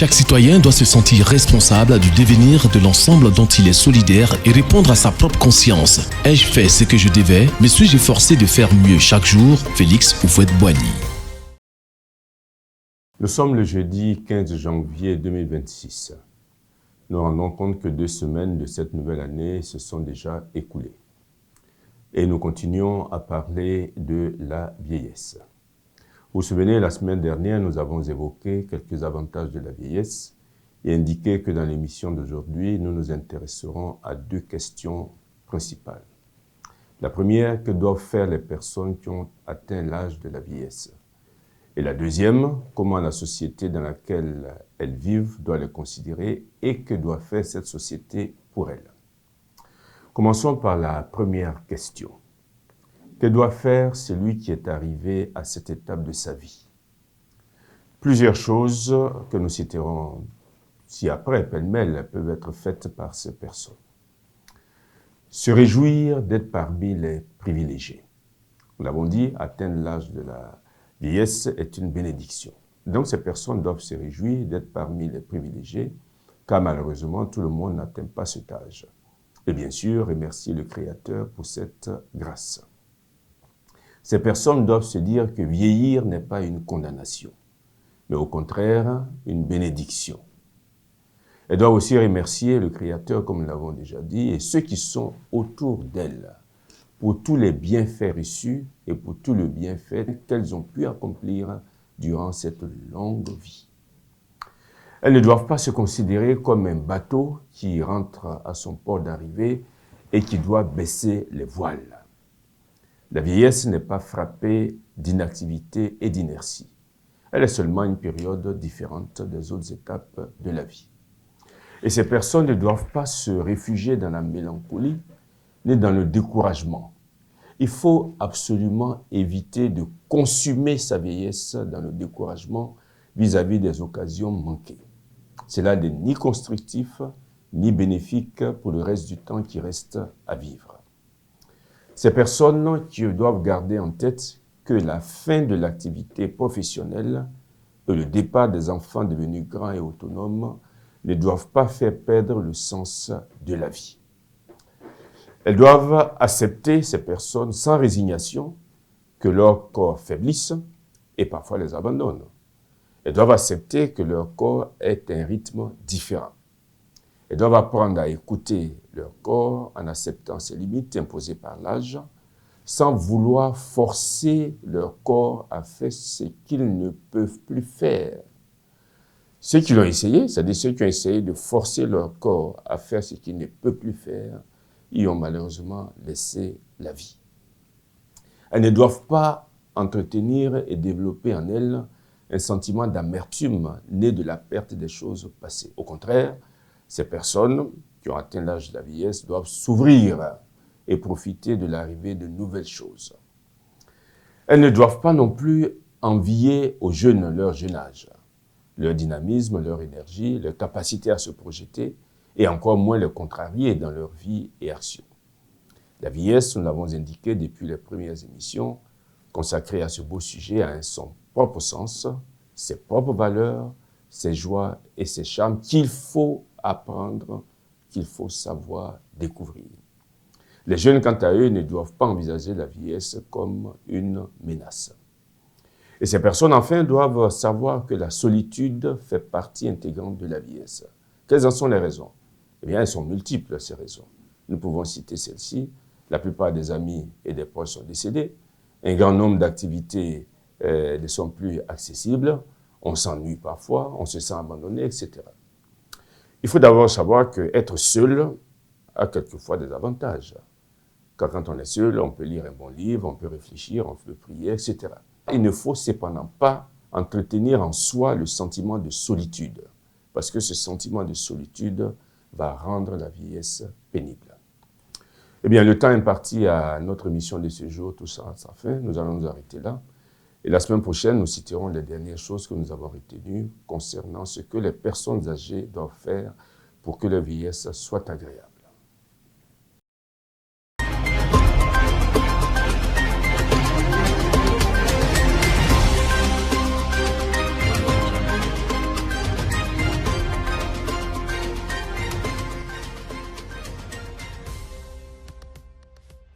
Chaque citoyen doit se sentir responsable du devenir de l'ensemble dont il est solidaire et répondre à sa propre conscience. Ai-je fait ce que je devais? Me suis-je efforcé de faire mieux chaque jour? Félix Houphouët-Boigny. Nous sommes le jeudi 15 janvier 2026. Nous rendons compte que 2 semaines de cette nouvelle année se sont déjà écoulées. Et nous continuons à parler de la vieillesse. Vous vous souvenez, la semaine dernière, nous avons évoqué quelques avantages de la vieillesse et indiqué que dans l'émission d'aujourd'hui, nous nous intéresserons à 2 questions principales. La première, que doivent faire les personnes qui ont atteint l'âge de la vieillesse? Et la deuxième, comment la société dans laquelle elles vivent doit les considérer et que doit faire cette société pour elles. Commençons par la première question. Que doit faire celui qui est arrivé à cette étape de sa vie? Plusieurs choses que nous citerons ci-après, pêle-mêle, peuvent être faites par ces personnes. Se réjouir d'être parmi les privilégiés. Nous l'avons dit, atteindre l'âge de la vieillesse est une bénédiction. Donc ces personnes doivent se réjouir d'être parmi les privilégiés, car malheureusement tout le monde n'atteint pas cet âge. Et bien sûr, remercier le Créateur pour cette grâce. Ces personnes doivent se dire que vieillir n'est pas une condamnation, mais au contraire, une bénédiction. Elles doivent aussi remercier le Créateur, comme nous l'avons déjà dit, et ceux qui sont autour d'elles, pour tous les bienfaits reçus et pour tout le bienfait qu'elles ont pu accomplir durant cette longue vie. Elles ne doivent pas se considérer comme un bateau qui rentre à son port d'arrivée et qui doit baisser les voiles. La vieillesse n'est pas frappée d'inactivité et d'inertie. Elle est seulement une période différente des autres étapes de la vie. Et ces personnes ne doivent pas se réfugier dans la mélancolie ni dans le découragement. Il faut absolument éviter de consumer sa vieillesse dans le découragement vis-à-vis des occasions manquées. Cela n'est ni constructif ni bénéfique pour le reste du temps qui reste à vivre. Ces personnes qui doivent garder en tête que la fin de l'activité professionnelle et le départ des enfants devenus grands et autonomes ne doivent pas faire perdre le sens de la vie. Elles doivent accepter, ces personnes, sans résignation, que leur corps faiblisse et parfois les abandonne. Elles doivent accepter que leur corps ait un rythme différent. Elles doivent apprendre à écouter leur corps en acceptant ses limites imposées par l'âge, sans vouloir forcer leur corps à faire ce qu'ils ne peuvent plus faire. Ceux qui l'ont essayé, c'est-à-dire ceux qui ont essayé de forcer leur corps à faire ce qu'il ne peut plus faire, y ont malheureusement laissé la vie. Elles ne doivent pas entretenir et développer en elles un sentiment d'amertume né de la perte des choses passées. Au contraire, ces personnes qui ont atteint l'âge de la vieillesse doivent s'ouvrir et profiter de l'arrivée de nouvelles choses. Elles ne doivent pas non plus envier aux jeunes leur jeune âge, leur dynamisme, leur énergie, leur capacité à se projeter, et encore moins les contrarier dans leur vie et action. La vieillesse, nous l'avons indiqué depuis les premières émissions, consacrée à ce beau sujet, a son propre sens, ses propres valeurs, ses joies et ses charmes qu'il faut apprendre, qu'il faut savoir découvrir. Les jeunes, quant à eux, ne doivent pas envisager la vieillesse comme une menace. Et ces personnes, enfin, doivent savoir que la solitude fait partie intégrante de la vieillesse. Quelles en sont les raisons? Eh bien, elles sont multiples, ces raisons. Nous pouvons citer celles-ci. La plupart des amis et des proches sont décédés. Un grand nombre d'activités ne sont plus accessibles. On s'ennuie parfois, on se sent abandonné, etc. Il faut d'abord savoir qu'être seul a quelquefois des avantages. Car quand on est seul, on peut lire un bon livre, on peut réfléchir, on peut prier, etc. Il ne faut cependant pas entretenir en soi le sentiment de solitude, parce que ce sentiment de solitude va rendre la vieillesse pénible. Eh bien, le temps imparti à notre mission de ce jour, tout ça à sa fin, nous allons nous arrêter là. Et la semaine prochaine, nous citerons les dernières choses que nous avons retenues concernant ce que les personnes âgées doivent faire pour que leur vieillesse soit agréable.